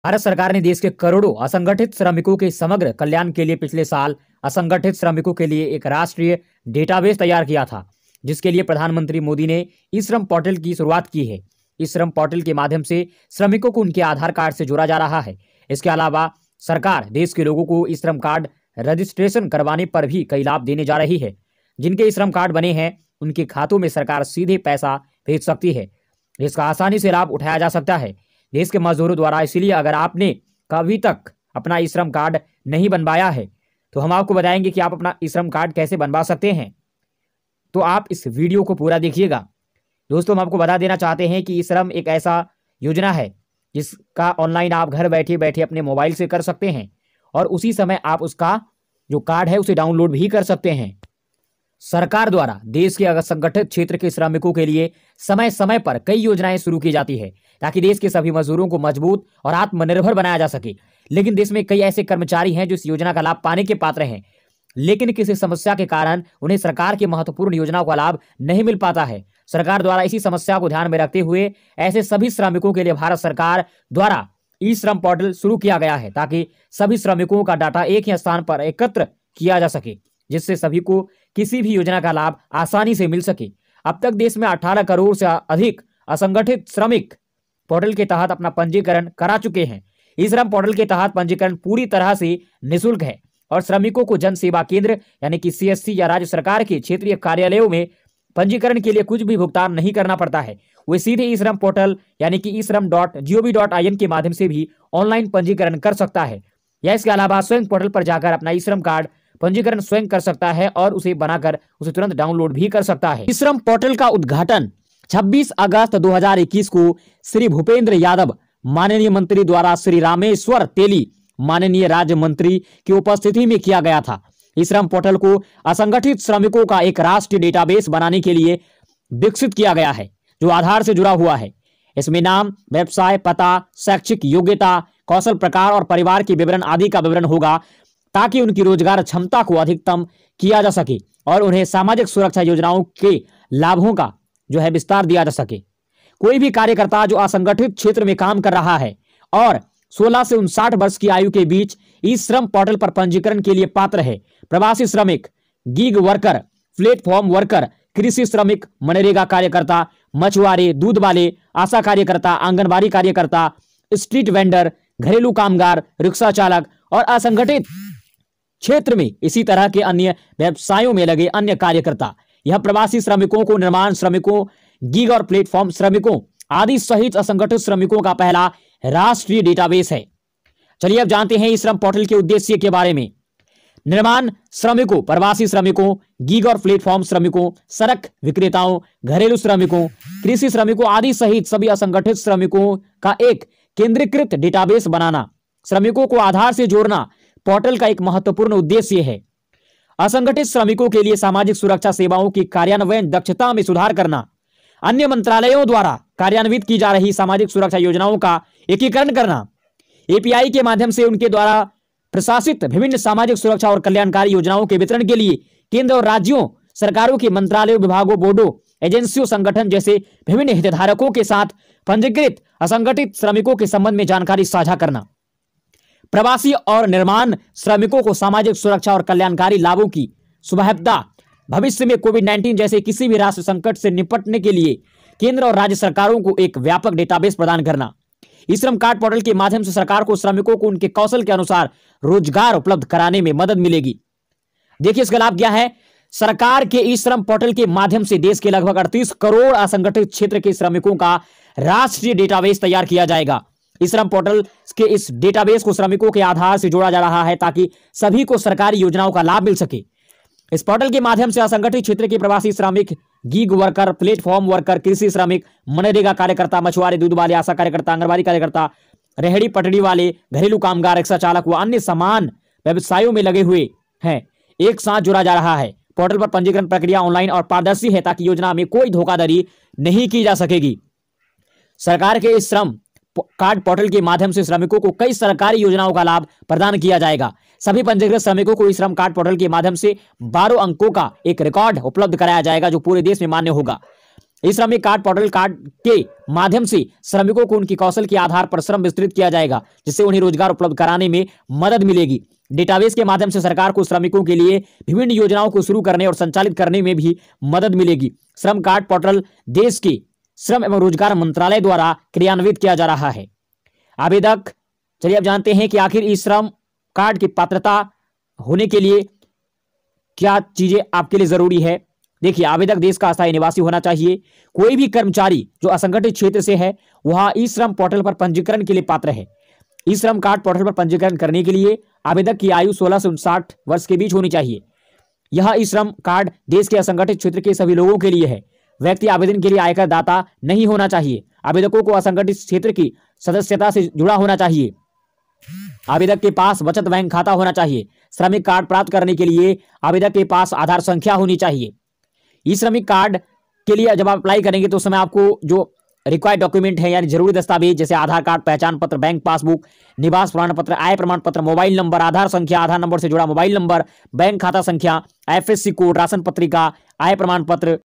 भारत सरकार ने देश के करोड़ों असंगठित श्रमिकों के समग्र कल्याण के लिए पिछले साल असंगठित श्रमिकों के लिए एक राष्ट्रीय डेटाबेस तैयार किया था, जिसके लिए प्रधानमंत्री मोदी ने ई श्रम पोर्टल की शुरुआत की है। इस श्रम पोर्टल के माध्यम से श्रमिकों को उनके आधार कार्ड से जोड़ा जा रहा है। इसके अलावा सरकार देश के लोगों को ई श्रम कार्ड रजिस्ट्रेशन करवाने पर भी कई लाभ देने जा रही है। जिनके ई श्रम कार्ड बने हैं उनके खातों में सरकार सीधे पैसा भेज सकती है, जिसका आसानी से लाभ उठाया जा सकता है देश के मजदूरों द्वारा। इसीलिए अगर आपने कभी तक अपना ई श्रम कार्ड नहीं बनवाया है तो हम आपको बताएंगे कि आप अपना ई श्रम कार्ड कैसे बनवा सकते हैं। तो आप इस वीडियो को पूरा देखिएगा। दोस्तों, हम आपको बता देना चाहते हैं कि ई श्रम एक ऐसा योजना है जिसका ऑनलाइन आप घर बैठे बैठे अपने मोबाइल से कर सकते हैं और उसी समय आप उसका जो कार्ड है उसे डाउनलोड भी कर सकते हैं। सरकार द्वारा देश के असंगठित क्षेत्र के श्रमिकों के लिए समय समय पर कई योजनाएं शुरू की जाती है ताकि देश के सभी मजदूरों को मजबूत और आत्मनिर्भर बनाया जा सके। लेकिन देश में कई ऐसे कर्मचारी हैं जो इस योजना का लाभ पाने के पात्र हैं, लेकिन किसी समस्या के कारण उन्हें सरकार की महत्वपूर्ण योजनाओं का लाभ नहीं मिल पाता है। सरकार द्वारा इसी समस्या को ध्यान में रखते हुए ऐसे सभी श्रमिकों के लिए भारत सरकार द्वारा ई श्रम पोर्टल शुरू किया गया है ताकि सभी श्रमिकों का डाटा एक ही स्थान पर एकत्र किया जा सके, जिससे सभी को किसी भी योजना का लाभ आसानी से मिल सके। अब तक देश में 18 करोड़ से अधिक असंगठित श्रमिक पोर्टल के तहत अपना पंजीकरण करा चुके हैं। ई श्रम पोर्टल के तहत पंजीकरण पूरी तरह से निःशुल्क है और श्रमिकों को जन सेवा केंद्र यानी कि CSC या राज्य सरकार के क्षेत्रीय कार्यालयों में पंजीकरण के लिए कुछ भी भुगतान नहीं करना पड़ता है। वे सीधे ई श्रम पोर्टल यानी कि ishram.gov.in के माध्यम से भी ऑनलाइन पंजीकरण कर सकता है या इसके अलावा स्वयं पोर्टल पर जाकर अपना ई श्रम कार्ड पंजीकरण स्वयं कर सकता है और उसे बनाकर उसे तुरंत डाउनलोड भी कर सकता है। ई श्रम पोर्टल का उद्घाटन 26 अगस्त 2021 को श्री भूपेंद्र यादव माननीय मंत्री द्वारा श्री रामेश्वर तेली माननीय राज्य मंत्री की उपस्थिति में किया गया था। ई श्रम पोर्टल को असंगठित श्रमिकों का एक राष्ट्रीय डेटाबेस बनाने के लिए विकसित किया गया है जो आधार से जुड़ा हुआ है। इसमें नाम, व्यवसाय, पता, शैक्षिक योग्यता, कौशल प्रकार और परिवार के विवरण आदि का विवरण होगा ताकि उनकी रोजगार क्षमता को अधिकतम किया जा सके और उन्हें सामाजिक सुरक्षा योजनाओं के लाभों का जो है विस्तार दिया जा सके। कोई भी कार्यकर्ता जो असंगठित क्षेत्र में काम कर रहा है और 16 से 59 वर्ष की आयु के बीच ई श्रम पोर्टल पर पंजीकरण के लिए पात्र है। प्रवासी श्रमिक, गीग वर्कर, प्लेटफॉर्म वर्कर, कृषि श्रमिक, मनरेगा कार्यकर्ता, मछुआरे, दूध वाले, आशा कार्यकर्ता, आंगनबाड़ी कार्यकर्ता, स्ट्रीट वेंडर, घरेलू कामगार, रिक्शा चालक और असंगठित क्षेत्र में इसी तरह के अन्य व्यवसायों में लगे अन्य कार्यकर्ता। यह प्रवासी श्रमिकों को, निर्माण श्रमिकों, गीग और प्लेटफॉर्म श्रमिकों आदि सहित असंगठित श्रमिकों का पहला राष्ट्रीय डेटाबेस है। चलिए अब जानते हैं इस श्रम पोर्टल के उद्देश्य के बारे में। निर्माण श्रमिकों, प्रवासी श्रमिकों, गीग और प्लेटफॉर्म श्रमिकों, सड़क विक्रेताओं, घरेलू श्रमिकों, कृषि श्रमिकों आदि सहित सभी असंगठित श्रमिकों का एक केंद्रीकृत डेटाबेस बनाना, श्रमिकों को आधार से जोड़ना पोर्टल का एक महत्वपूर्ण उद्देश्य है। असंगठित श्रमिकों के लिए सामाजिक सुरक्षा सेवाओं की कार्यान्वयन दक्षता में सुधार करना, अन्य मंत्रालयों द्वारा कार्यान्वित की जा रही सामाजिक सुरक्षा योजनाओं का एकीकरण करना, API के माध्यम से उनके द्वारा प्रशासित विभिन्न सामाजिक सुरक्षा और कल्याणकारी योजनाओं के वितरण के लिए केंद्र और राज्यों सरकारों के मंत्रालयों, विभागों, बोर्डों, एजेंसियों, संगठन जैसे विभिन्न हितधारकों के साथ पंजीकृत असंगठित श्रमिकों के संबंध में जानकारी साझा करना, प्रवासी और निर्माण श्रमिकों को सामाजिक सुरक्षा और कल्याणकारी लाभों की सुलभता, भविष्य में कोविड-19 जैसे किसी भी राष्ट्र संकट से निपटने के लिए केंद्र और राज्य सरकारों को एक व्यापक डेटाबेस प्रदान करना। ई श्रम कार्ड पोर्टल के माध्यम से सरकार को श्रमिकों को उनके कौशल के अनुसार रोजगार उपलब्ध कराने में मदद मिलेगी। देखिए इसका लाभ क्या है। सरकार के ई श्रम पोर्टल के माध्यम से देश के लगभग 38 करोड़ असंगठित क्षेत्र के श्रमिकों का राष्ट्रीय डेटाबेस तैयार किया जाएगा। ई श्रम पोर्टल के इस डेटाबेस को श्रमिकों के आधार से जोड़ा जा रहा है ताकि सभी को सरकारी योजनाओं का लाभ मिल सके। इस पोर्टल के माध्यम से असंगठित क्षेत्र के प्रवासी श्रमिक, गीग वर्कर, प्लेटफॉर्म वर्कर, कृषि श्रमिक, मनरेगा कार्यकर्ता, मछुआरे, दूध वाले, आशा कार्यकर्ता, आंगनबाड़ी कार्यकर्ता, रेहड़ी पटरी वाले, घरेलू कामगार, रिक्शा चालक व अन्य समान व्यवसायों में लगे हुए हैं एक साथ जोड़ा जा रहा है। पोर्टल पर पंजीकरण प्रक्रिया ऑनलाइन और पारदर्शी है ताकि योजना में कोई धोखाधड़ी नहीं की जा सकेगी। सरकार के इस श्रम कार्ड पोर्टल के माध्यम से श्रमिकों को कई सरकारी योजनाओं का लाभ प्रदान किया जाएगा। सभी पंजीकृत श्रमिकों को श्रम कार्ड पोर्टल के माध्यम से 12 अंकों का एक रिकॉर्ड उपलब्ध कराया जाएगा जो पूरे देश में मान्य होगा। ई श्रमिक कार्ड पोर्टल कार्ड के माध्यम से श्रमिकों को उनकी कौशल के आधार पर श्रम विस्तृत किया जाएगा, जिससे उन्हें रोजगार उपलब्ध कराने में मदद मिलेगी। डेटाबेस के माध्यम से सरकार को श्रमिकों के लिए विभिन्न योजनाओं को शुरू करने और संचालित करने में भी मदद मिलेगी। श्रम कार्ड पोर्टल देश के श्रम एवं रोजगार मंत्रालय द्वारा क्रियान्वित किया जा रहा है। आवेदक, चलिए अब जानते हैं कि आखिर ई श्रम कार्ड की पात्रता होने के लिए क्या चीजें आपके लिए जरूरी है। देखिए, आवेदक देश का अस्थायी निवासी होना चाहिए। कोई भी कर्मचारी जो असंगठित क्षेत्र से है वह ई श्रम पोर्टल पर पंजीकरण के लिए पात्र है। ई श्रम कार्ड पोर्टल पर पंजीकरण करने के लिए आवेदक की आयु 16 से 59 वर्ष के बीच होनी चाहिए। यह ई श्रम कार्ड देश के असंगठित क्षेत्र के सभी लोगों के लिए है। व्यक्ति आवेदन के लिए आयकर दाता नहीं होना चाहिए। आवेदकों को असंगठित क्षेत्र की सदस्यता से जुड़ा होना चाहिए। आवेदक के पास बचत बैंक खाता होना चाहिए। श्रमिक कार्ड प्राप्त करने के लिए आवेदक के पास आधार संख्या होनी चाहिए। ई श्रमिक कार्ड के लिए जब आप अप्लाई करेंगे तो उस समय आपको जो रिक्वायर्ड डॉक्यूमेंट है यानी जरूरी दस्तावेज जैसे आधार कार्ड, पहचान पत्र, बैंक पासबुक, निवास प्रमाण पत्र, आय प्रमाण पत्र, मोबाइल नंबर, आधार संख्या, आधार नंबर से जुड़ा मोबाइल नंबर, बैंक खाता संख्या, एफएससी कोड, राशन पत्रिका, आय प्रमाण पत्र,